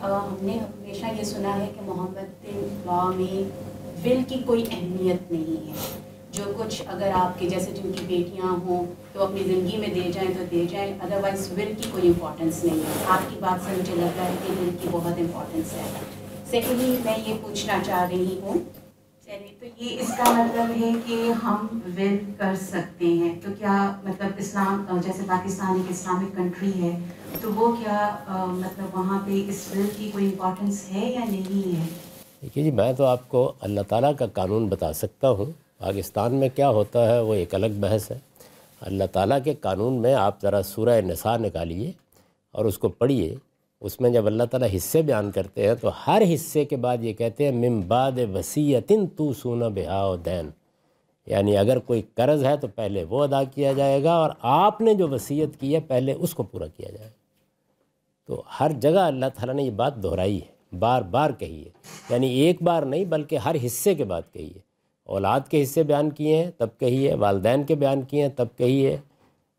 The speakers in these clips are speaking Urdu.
ہم نے ہمیشہ یہ سنا ہے کہ محمد لا میں ول کی کوئی اہمیت نہیں ہے. جو کچھ اگر آپ کے جیسے جن کی بیٹیاں ہوں تو اپنی زندگی میں دے جائیں تو دے جائیں، ادروائز ول کی کوئی امپورٹنس نہیں ہے. آپ کی بات سے مجھے لگ رہا ہے کہ ول کی بہت امپورٹنس ہے. سیکنڈلی میں یہ پوچھنا چاہ رہی ہوں، چلیے تو یہ اس کا مطلب ہے کہ ہم ول کر سکتے ہیں، تو کیا مطلب اسلام جیسے پاکستان ایک اسلامک کنٹری ہے تو وہ کیا مطلب وہاں پہ اس ول کی کوئی امپورٹنس ہے یا نہیں ہے؟ دیکھیے جی، میں تو آپ کو اللہ تعالیٰ کا قانون بتا سکتا ہوں. پاکستان میں کیا ہوتا ہے وہ ایک الگ بحث ہے. اللہ تعالیٰ کے قانون میں آپ ذرا سورہ نساء نکالیے اور اس کو پڑھیے. اس میں جب اللہ تعالیٰ حصے بیان کرتے ہیں تو ہر حصے کے بعد یہ کہتے ہیں من بعد وصیۃ توصون بہا دین، یعنی اگر کوئی قرض ہے تو پہلے وہ ادا کیا جائے گا اور آپ نے جو وصیت کی ہے پہلے اس کو پورا کیا جائے گا. تو ہر جگہ اللہ تعالیٰ نے یہ بات دہرائی ہے، بار بار کہی ہے، یعنی ایک بار نہیں بلکہ ہر حصے کے بعد کہی ہے. اولاد کے حصے بیان کیے ہیں تب کہی ہے، والدین کے بیان کیے ہیں تب کہی ہے،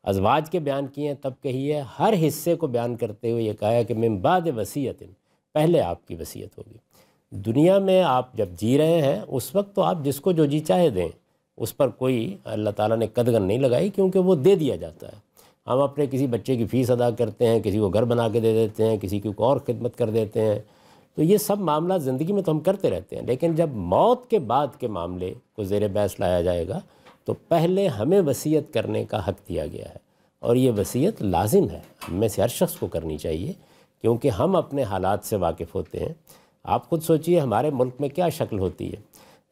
ازواج کے بیان کیے ہیں تب کہی ہے. ہر حصے کو بیان کرتے ہوئے یہ کہا ہے کہ من بعد وصیۃ، پہلے آپ کی وصیت ہوگی. دنیا میں آپ جب جی رہے ہیں اس وقت تو آپ جس کو جو جی چاہے دیں، اس پر کوئی اللہ تعالیٰ نے قدغن نہیں لگائی، کیونکہ وہ دے دیا جاتا ہے. ہم اپنے کسی بچے کی فیس ادا کرتے ہیں، کسی کو گھر بنا کے دے دیتے ہیں، کسی کی اور خدمت کر دیتے ہیں. تو یہ سب معاملات زندگی میں تو ہم کرتے رہتے ہیں، لیکن جب موت کے بعد کے معاملے کو زیر بحث لایا جائے گا تو پہلے ہمیں وصیت کرنے کا حق دیا گیا ہے، اور یہ وصیت لازم ہے، ہم میں سے ہر شخص کو کرنی چاہیے، کیونکہ ہم اپنے حالات سے واقف ہوتے ہیں. آپ خود سوچئے ہمارے ملک میں کیا شکل ہوتی ہے.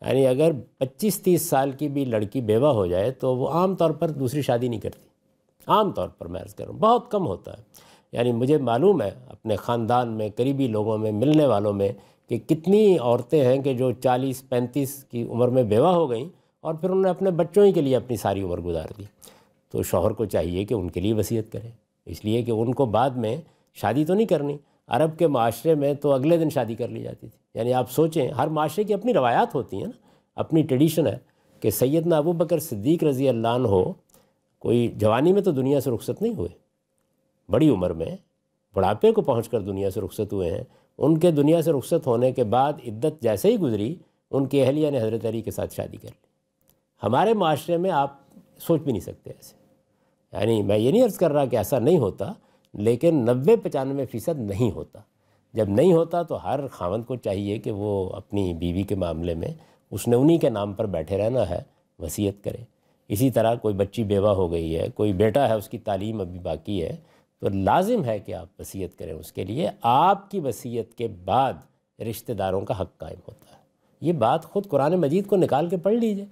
یعنی اگر 25-30 سال کی بھی لڑکی بیوہ ہو جائے تو وہ عام طور پر دوسری شادی نہیں کرتی. عام طور پر میں عرض کروں بہت کم ہوتا ہے. یعنی مجھے معلوم ہے اپنے خاندان میں قریبی لوگوں میں ملنے والوں میں کہ کتنی عورتیں ہیں کہ جو 40-35 کی عمر میں بیوہ ہو گئیں اور پھر انہوں نے اپنے بچوں ہی کے لیے اپنی ساری عمر گزار دی. تو شوہر کو چاہیے کہ ان کے لیے وصیت کرے، اس لیے کہ ان کو بعد میں شادی تو نہیں کرنی. عرب کے معاشرے میں تو اگلے دن شادی کر لی جاتی تھی. یعنی آپ سوچیں ہر معاشرے کی اپنی روایات ہوتی ہیں نا، اپنی ٹریڈیشن ہے. کہ سیدنا ابو بکر صدیق رضی اللہ عنہ کوئی جوانی میں تو دنیا سے رخصت نہیں ہوئے، بڑی عمر میں بڑھاپے کو پہنچ کر دنیا سے رخصت ہوئے ہیں. ان کے دنیا سے رخصت ہونے کے بعد عدت جیسے ہی گزری ان کی اہلیہ نے حضرت علی کے ساتھ شادی کر لی. ہمارے معاشرے میں آپ سوچ بھی نہیں سکتے ایسے. یعنی میں یہ نہیں عرض کر رہا کہ ایسا نہیں ہوتا، لیکن 90-95% نہیں ہوتا. جب نہیں ہوتا تو ہر خاوند کو چاہیے کہ وہ اپنی بیوی کے معاملے میں اس نے انہی کے نام پر بیٹھے رہنا ہے، وصیت کرے. اسی طرح کوئی بچی بیوہ ہو گئی ہے، کوئی بیٹا ہے اس کی تعلیم ابھی باقی ہے، تو لازم ہے کہ آپ وصیت کریں اس کے لیے. آپ کی وصیت کے بعد رشتہ داروں کا حق قائم ہوتا ہے. یہ بات خود قرآن مجید کو نکال کے پڑھ لیجئے،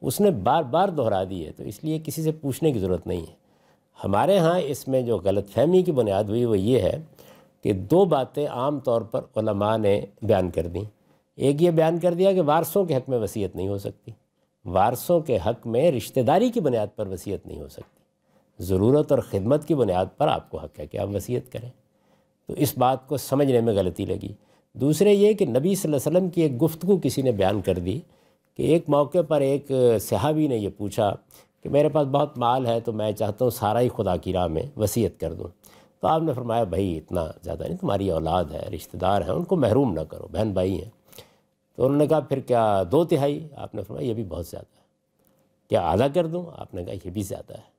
اس نے بار بار دہرا دی ہے، تو اس لیے کسی سے پوچھنے کی ضرورت نہیں ہے. ہمارے ہاں اس میں جو غلط فہمی کی بنیاد ہوئی وہ یہ ہے کہ 2 باتیں عام طور پر علماء نے بیان کر دیں. ایک یہ بیان کر دیا کہ وارثوں کے حق میں وصیت نہیں ہو سکتی، وارثوں کے حق میں رشتہ داری کی بنیاد پر وصیت نہیں ہو سکتی، ضرورت اور خدمت کی بنیاد پر آپ کو حق ہے کہ آپ وصیت کریں. تو اس بات کو سمجھنے میں غلطی لگی. دوسرے یہ کہ نبی صلی اللہ علیہ وسلم کی ایک گفتگو کسی نے بیان کر دی کہ ایک موقع پر ایک صحابی نے یہ پوچھا کہ میرے پاس بہت مال ہے تو میں چاہتا ہوں سارا ہی خدا کی راہ میں وصیت کر دوں. تو آپ نے فرمایا بھائی اتنا زیادہ نہیں، تمہاری اولاد ہے، رشتہ دار ہیں، ان کو محروم نہ کرو، بہن بھائی ہیں. تو انہوں نے کہا پھر کیا 2/3؟ آپ نے فرمایا یہ بھی بہت زیادہ ہے. کیا آدھا کر دوں؟ آپ نے کہا یہ بھی زیادہ ہے.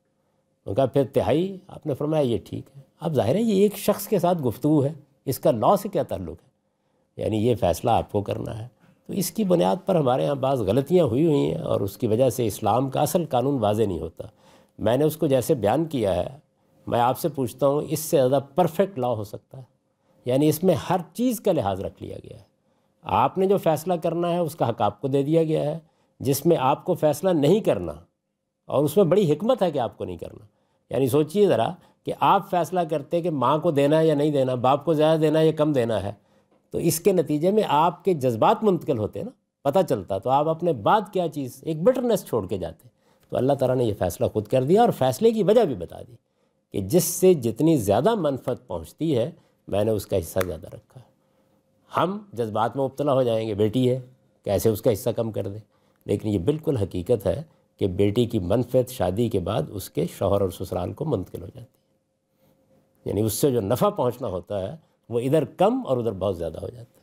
انہوں نے کہا پھر 1/3؟ آپ نے فرمایا یہ ٹھیک ہے. اب ظاہر ہے یہ ایک شخص کے ساتھ گفتگو ہے، اس کا لاء سے کیا تعلق ہے؟ یعنی یہ فیصلہ آپ کو کرنا ہے. تو اس کی بنیاد پر ہمارے ہاں بعض غلطیاں ہوئی ہیں اور اس کی وجہ سے اسلام کا اصل قانون واضح نہیں ہوتا. میں نے اس کو جیسے بیان کیا ہے، میں آپ سے پوچھتا ہوں اس سے زیادہ پرفیکٹ لاء ہو سکتا ہے؟ یعنی اس میں ہر چیز کا لحاظ رکھ لیا گیا ہے. آپ نے جو فیصلہ کرنا ہے اس کا حق آپ کو دے دیا گیا ہے. جس میں آپ کو فیصلہ نہیں کرنا، اور اس میں بڑی حکمت ہے کہ آپ کو نہیں کرنا. یعنی سوچئے ذرا کہ آپ فیصلہ کرتے کہ ماں کو دینا ہے یا نہیں دینا، باپ کو زیادہ دینا ہے یا کم دینا ہے، تو اس کے نتیجے میں آپ کے جذبات منتقل ہوتے نا، پتہ چلتا تو آپ اپنے بعد کیا چیز ایک بٹرنس چھوڑ کے جاتے. تو اللہ تعالیٰ نے یہ فیصلہ خود کر دیا اور فیصلے کی وجہ بھی بتا دی کہ جس سے جتنی زیادہ منفعت پہنچتی ہے میں نے اس کا حصہ زیادہ رکھا ہے. ہم جذبات میں مبتلا ہو جائیں گے، بیٹی ہے کیسے اس کا حصہ کم کر دیں، لیکن یہ بالکل حقیقت ہے کہ بیٹی کی منفعت شادی کے بعد اس کے شوہر اور سسرال کو منتقل ہو جاتی ہے. یعنی اس سے جو نفع پہنچنا ہوتا ہے وہ ادھر کم اور ادھر بہت زیادہ ہو جاتا ہے۔